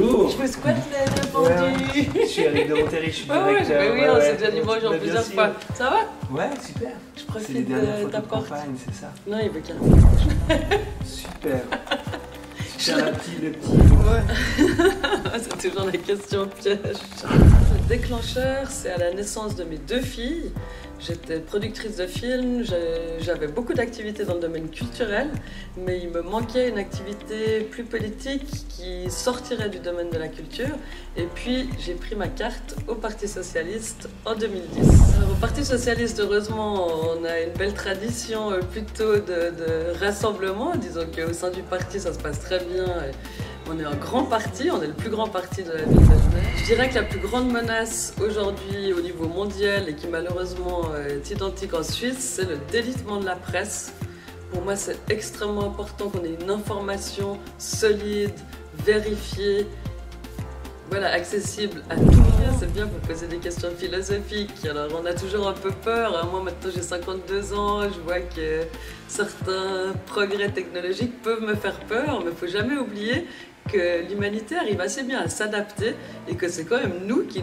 Bonjour. Je me squatte la répondu. Je suis avec de Monterrey, je suis directeur. Oui, on s'est déjà dit bonjour plusieurs fois. Ça va? Ouais, super. Je C'est les profite dernières de photos ta de porte. campagne, c'est ça? Non, il veut carrément. Super. Super, le petit. Ouais. C'est toujours la question piège. Le déclencheur, c'est à la naissance de mes deux filles. J'étais productrice de films, j'avais beaucoup d'activités dans le domaine culturel, mais il me manquait une activité plus politique qui sortirait du domaine de la culture. Et puis, j'ai pris ma carte au Parti Socialiste en 2010. Alors, au Parti Socialiste, heureusement, on a une belle tradition plutôt de rassemblement. Disons qu'au sein du parti, ça se passe très bien. On est un grand parti, on est le plus grand parti de la ville de Genève. Je dirais que la plus grande menace aujourd'hui au niveau mondial et qui malheureusement est identique en Suisse, c'est le délitement de la presse. Pour moi, c'est extrêmement important qu'on ait une information solide, vérifiée, voilà, accessible à tout le monde. C'est bien pour poser des questions philosophiques. Alors, on a toujours un peu peur. Moi, maintenant, j'ai 52 ans. Je vois que certains progrès technologiques peuvent me faire peur. Mais il ne faut jamais oublier que l'humanité arrive assez bien à s'adapter et que c'est quand même nous qui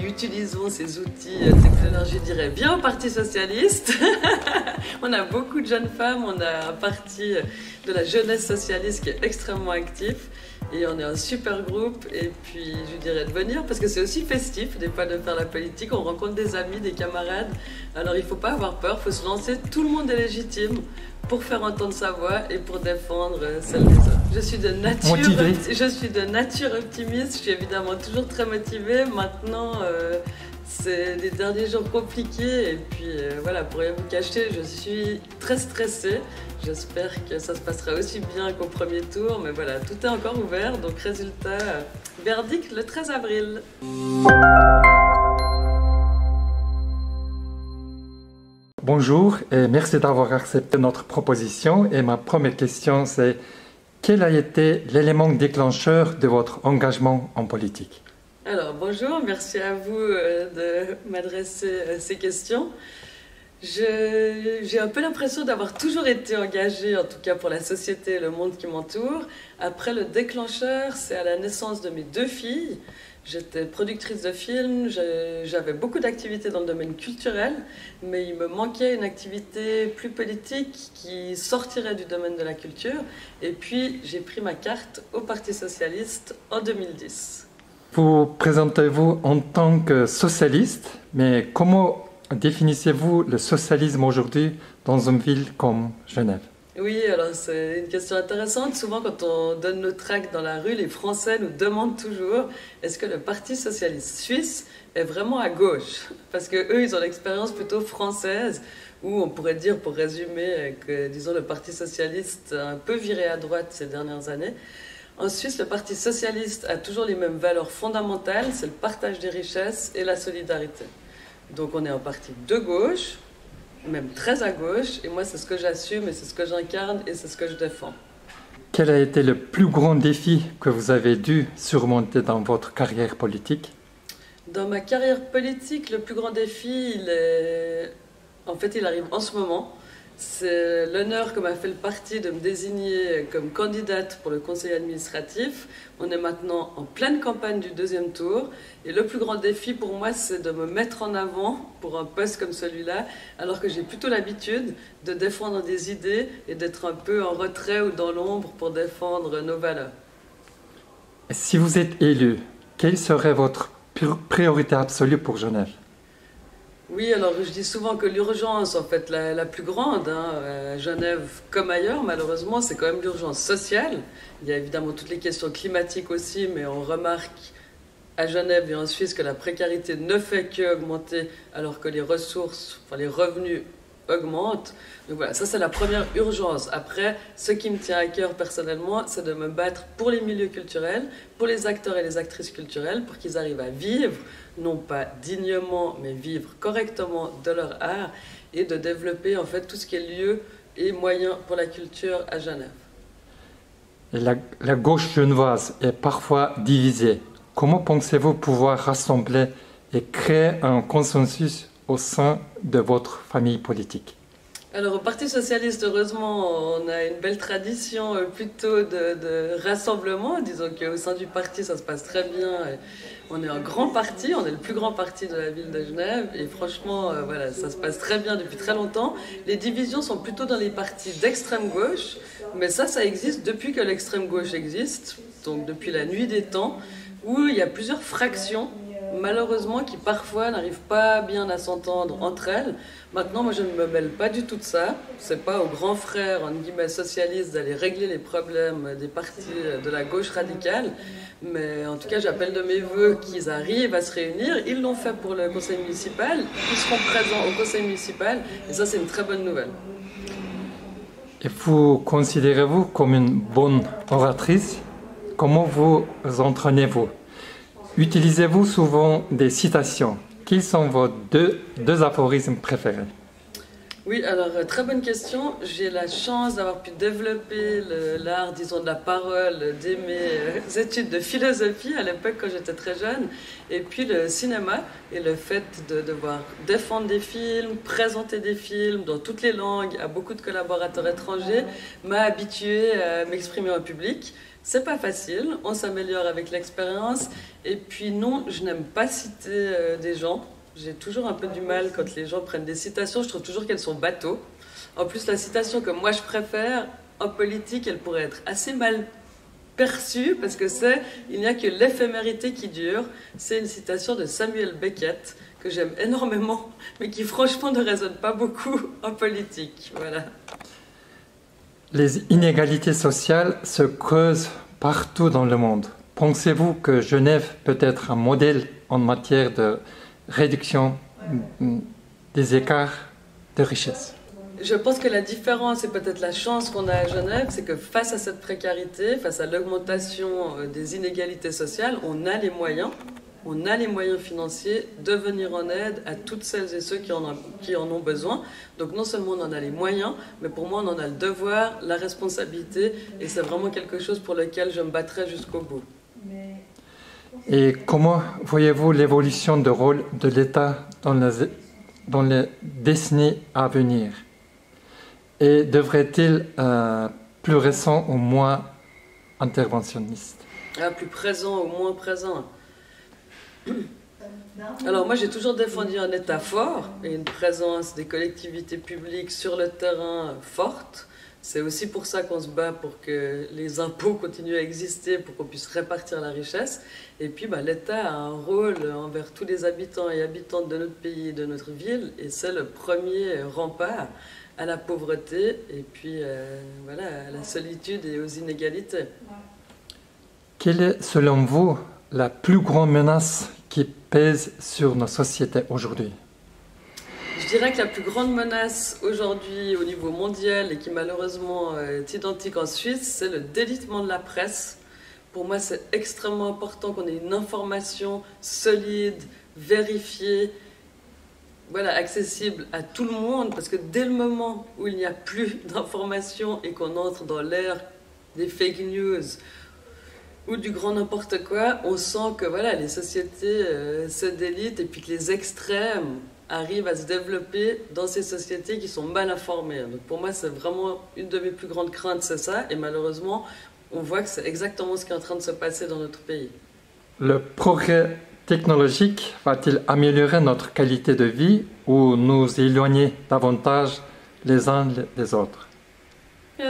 utilisons ces outils technologiques. Je dirais bien au Parti Socialiste. On a beaucoup de jeunes femmes. On a un parti de la jeunesse socialiste qui est extrêmement actif. Et on est un super groupe, et puis je dirais de venir, parce que c'est aussi festif des fois de faire la politique, on rencontre des amis, des camarades, alors il ne faut pas avoir peur, il faut se lancer, tout le monde est légitime pour faire entendre sa voix et pour défendre celle des autres. Je suis de nature optimiste, je suis évidemment toujours très motivée, maintenant c'est des derniers jours compliqués, et puis voilà, pour rien vous cacher, je suis très stressée. J'espère que ça se passera aussi bien qu'au premier tour, mais voilà, tout est encore ouvert, donc résultat, verdict le 13 avril. Bonjour et merci d'avoir accepté notre proposition. Et ma première question, c'est quel a été l'élément déclencheur de votre engagement en politique? Alors, bonjour, merci à vous de m'adresser ces questions. J'ai un peu l'impression d'avoir toujours été engagée, en tout cas pour la société et le monde qui m'entoure. Après, le déclencheur, c'est à la naissance de mes deux filles. J'étais productrice de films, j'avais beaucoup d'activités dans le domaine culturel, mais il me manquait une activité plus politique qui sortirait du domaine de la culture. Et puis, j'ai pris ma carte au Parti Socialiste en 2010. Vous présentez-vous en tant que socialiste, mais comment définissez-vous le socialisme aujourd'hui dans une ville comme Genève? Oui, alors c'est une question intéressante. Souvent, quand on donne nos tracts dans la rue, les Français nous demandent toujours est-ce que le Parti Socialiste Suisse est vraiment à gauche? Parce qu'eux, ils ont l'expérience plutôt française, où on pourrait dire, pour résumer, que disons, le Parti Socialiste a un peu viré à droite ces dernières années. En Suisse, le Parti Socialiste a toujours les mêmes valeurs fondamentales, c'est le partage des richesses et la solidarité. Donc on est un parti de gauche, même très à gauche, et moi c'est ce que j'assume et c'est ce que j'incarne et c'est ce que je défends. Quel a été le plus grand défi que vous avez dû surmonter dans votre carrière politique? Dans ma carrière politique, le plus grand défi, il arrive en ce moment. C'est l'honneur que m'a fait le parti de me désigner comme candidate pour le conseil administratif. On est maintenant en pleine campagne du deuxième tour. Et le plus grand défi pour moi, c'est de me mettre en avant pour un poste comme celui-là, alors que j'ai plutôt l'habitude de défendre des idées et d'être un peu en retrait ou dans l'ombre pour défendre nos valeurs. Si vous êtes élu, quelle serait votre priorité absolue pour Genève? Oui, alors je dis souvent que l'urgence, en fait, la plus grande, à Genève comme ailleurs, malheureusement, c'est quand même l'urgence sociale. Il y a évidemment toutes les questions climatiques aussi, mais on remarque à Genève et en Suisse que la précarité ne fait qu'augmenter alors que les ressources, enfin les revenus augmentent. Donc voilà, ça c'est la première urgence. Après, ce qui me tient à cœur personnellement, c'est de me battre pour les milieux culturels, pour les acteurs et les actrices culturelles, pour qu'ils arrivent à vivre, non pas dignement, mais vivre correctement de leur art et de développer en fait tout ce qui est lieu et moyen pour la culture à Genève. La gauche genevoise est parfois divisée. Comment pensez-vous pouvoir rassembler et créer un consensus au sein de votre famille politique? Alors au Parti Socialiste, heureusement, on a une belle tradition plutôt de rassemblement. Disons qu'au sein du parti, ça se passe très bien. On est un grand parti, on est le plus grand parti de la ville de Genève. Et franchement, voilà, ça se passe très bien depuis très longtemps. Les divisions sont plutôt dans les partis d'extrême gauche. Mais ça existe depuis que l'extrême gauche existe. Donc depuis la nuit des temps, où il y a plusieurs fractions, malheureusement, qui parfois n'arrivent pas bien à s'entendre entre elles. Maintenant, moi, je ne me mêle pas du tout de ça. C'est pas aux grands frères, en guillemets, socialistes d'aller régler les problèmes des partis de la gauche radicale. Mais en tout cas, j'appelle de mes voeux qu'ils arrivent à se réunir. Ils l'ont fait pour le conseil municipal. Ils seront présents au conseil municipal. Et ça, c'est une très bonne nouvelle. Et vous considérez-vous comme une bonne oratrice? Comment vous entraînez-vous? Utilisez-vous souvent des citations? Quels sont vos deux aphorismes préférés? Oui, alors très bonne question. J'ai la chance d'avoir pu développer l'art, disons, de la parole dès mes études de philosophie à l'époque quand j'étais très jeune. Et puis le cinéma et le fait de devoir défendre des films, présenter des films dans toutes les langues à beaucoup de collaborateurs étrangers m'a habitué à m'exprimer en public. C'est pas facile, on s'améliore avec l'expérience. Et puis non, je n'aime pas citer des gens. J'ai toujours un peu du mal quand les gens prennent des citations. Je trouve toujours qu'elles sont bateaux. En plus, la citation que moi je préfère, en politique, elle pourrait être assez mal perçue parce que c'est « Il n'y a que l'éphémérité qui dure ». C'est une citation de Samuel Beckett que j'aime énormément, mais qui franchement ne résonne pas beaucoup en politique. Voilà. Les inégalités sociales se creusent partout dans le monde. Pensez-vous que Genève peut être un modèle en matière de réduction des écarts de richesse? Je pense que la différence et peut-être la chance qu'on a à Genève, c'est que face à cette précarité, face à l'augmentation des inégalités sociales, on a les moyens financiers de venir en aide à toutes celles et ceux qui en ont besoin. Donc non seulement on en a les moyens, mais pour moi on en a le devoir, la responsabilité, et c'est vraiment quelque chose pour lequel je me battrai jusqu'au bout. Et comment voyez-vous l'évolution du rôle de l'État dans les décennies à venir? Et devrait-il plus récent ou moins interventionniste? Plus présent ou moins présent? Alors moi j'ai toujours défendu un État fort et une présence des collectivités publiques sur le terrain forte. C'est aussi pour ça qu'on se bat pour que les impôts continuent à exister, pour qu'on puisse répartir la richesse. Et puis l'État a un rôle envers tous les habitants et habitantes de notre pays et de notre ville, et c'est le premier rempart à la pauvreté et puis voilà, à la solitude et aux inégalités. Quelle est selon vous la plus grande menace qui pèse sur nos sociétés aujourd'hui? Je dirais que la plus grande menace aujourd'hui au niveau mondial et qui malheureusement est identique en Suisse, c'est le délitement de la presse. Pour moi, c'est extrêmement important qu'on ait une information solide, vérifiée, voilà, accessible à tout le monde, parce que dès le moment où il n'y a plus d'informations et qu'on entre dans l'ère des fake news ou du grand n'importe quoi, on sent que voilà, les sociétés se délitent et puis que les extrêmes arrivent à se développer dans ces sociétés qui sont mal informées. Donc pour moi, c'est vraiment une de mes plus grandes craintes, c'est ça. Et malheureusement, on voit que c'est exactement ce qui est en train de se passer dans notre pays. Le progrès technologique va-t-il améliorer notre qualité de vie ou nous éloigner davantage les uns des autres?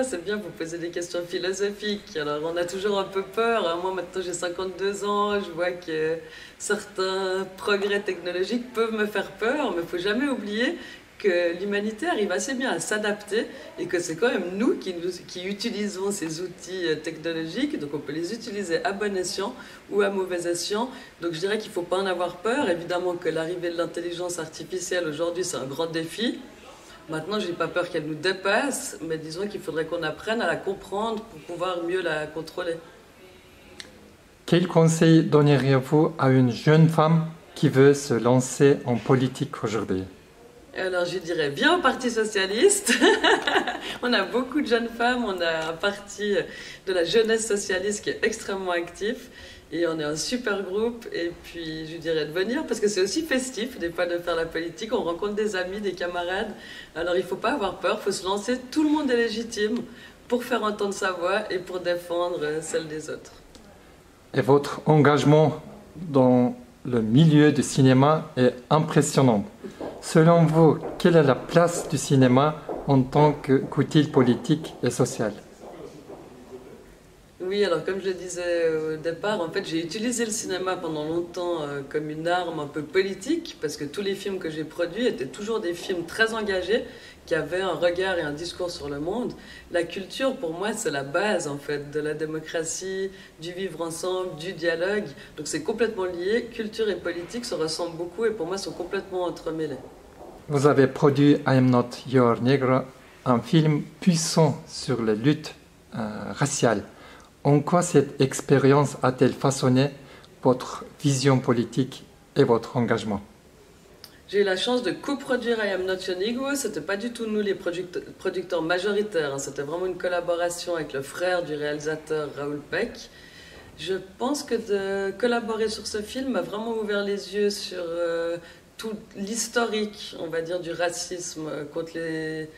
C'est bien, vous posez des questions philosophiques. Alors, on a toujours un peu peur. Moi, maintenant, j'ai 52 ans. Je vois que certains progrès technologiques peuvent me faire peur. Mais il ne faut jamais oublier que l'humanité arrive assez bien à s'adapter et que c'est quand même nous qui utilisons ces outils technologiques. Donc, on peut les utiliser à bon escient ou à mauvais escient. Donc, je dirais qu'il ne faut pas en avoir peur. Évidemment que l'arrivée de l'intelligence artificielle aujourd'hui, c'est un grand défi. Maintenant, je n'ai pas peur qu'elle nous dépasse, mais disons qu'il faudrait qu'on apprenne à la comprendre pour pouvoir mieux la contrôler. Quel conseil donneriez-vous à une jeune femme qui veut se lancer en politique aujourd'hui? Alors, je dirais, viens au Parti Socialiste. On a beaucoup de jeunes femmes, on a un parti de la jeunesse socialiste qui est extrêmement actif. Et on est un super groupe, et puis je lui dirais de venir, parce que c'est aussi festif, des fois, de faire la politique. On rencontre des amis, des camarades. Alors il ne faut pas avoir peur, il faut se lancer. Tout le monde est légitime pour faire entendre sa voix et pour défendre celle des autres. Et votre engagement dans le milieu du cinéma est impressionnant. Selon vous, quelle est la place du cinéma en tant qu'outil politique et social? Oui, alors comme je le disais au départ, en fait, j'ai utilisé le cinéma pendant longtemps comme une arme un peu politique, parce que tous les films que j'ai produits étaient toujours des films très engagés, qui avaient un regard et un discours sur le monde. La culture, pour moi, c'est la base, en fait, de la démocratie, du vivre ensemble, du dialogue. Donc c'est complètement lié. Culture et politique se ressemblent beaucoup et pour moi, sont complètement entremêlés. Vous avez produit I Am Not Your Negro, un film puissant sur la lutte raciale. En quoi cette expérience a-t-elle façonné votre vision politique et votre engagement? J'ai eu la chance de coproduire I Am Not Your Negro. C'était pas du tout nous les producteurs majoritaires, hein. C'était vraiment une collaboration avec le frère du réalisateur Raoul Peck. Je pense que de collaborer sur ce film m'a vraiment ouvert les yeux sur tout l'historique, on va dire, du racisme contre les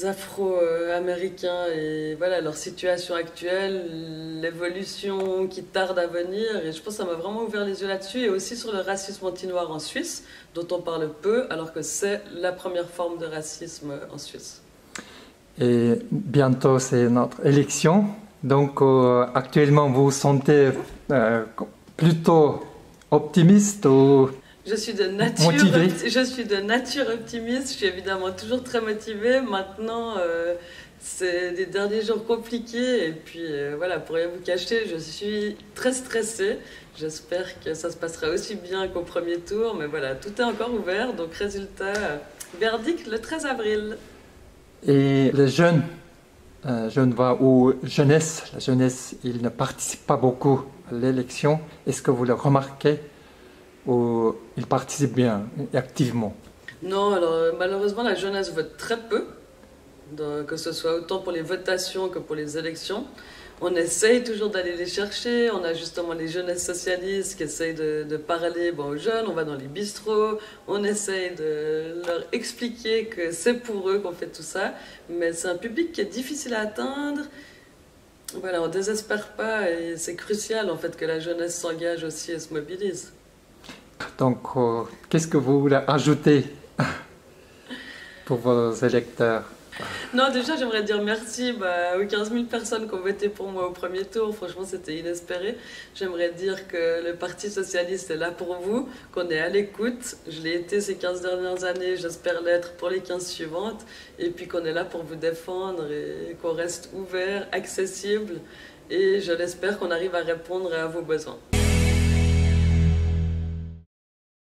Afro-Américains et voilà, leur situation actuelle, l'évolution qui tarde à venir. Et je pense que ça m'a vraiment ouvert les yeux là-dessus. Et aussi sur le racisme anti-noir en Suisse, dont on parle peu, alors que c'est la première forme de racisme en Suisse. Et bientôt, c'est notre élection. Donc, actuellement, vous vous sentez plutôt optimiste ou Je suis de nature optimiste, je suis évidemment toujours très motivée. Maintenant, c'est des derniers jours compliqués et puis voilà, pour rien vous cacher, je suis très stressée. J'espère que ça se passera aussi bien qu'au premier tour, mais voilà, tout est encore ouvert, donc résultat, verdict le 13 avril. Et les jeunes, ou jeunesse, la jeunesse, ils ne participent pas beaucoup à l'élection. Est-ce que vous le remarquez? Ou ils participent bien, activement? Non, alors malheureusement la jeunesse vote très peu, que ce soit autant pour les votations que pour les élections. On essaye toujours d'aller les chercher, on a justement les jeunesses socialistes qui essayent de parler aux jeunes, on va dans les bistrots, on essaye de leur expliquer que c'est pour eux qu'on fait tout ça, mais c'est un public qui est difficile à atteindre. Voilà, on ne désespère pas et c'est crucial en fait que la jeunesse s'engage aussi et se mobilise. Donc, qu'est-ce que vous voulez ajouter pour vos électeurs? Non, déjà, j'aimerais dire merci aux 15 000 personnes qui ont voté pour moi au premier tour. Franchement, c'était inespéré. J'aimerais dire que le Parti socialiste est là pour vous, qu'on est à l'écoute. Je l'ai été ces 15 dernières années, j'espère l'être pour les 15 suivantes. Et puis qu'on est là pour vous défendre et qu'on reste ouvert, accessible. Et je l'espère qu'on arrive à répondre à vos besoins.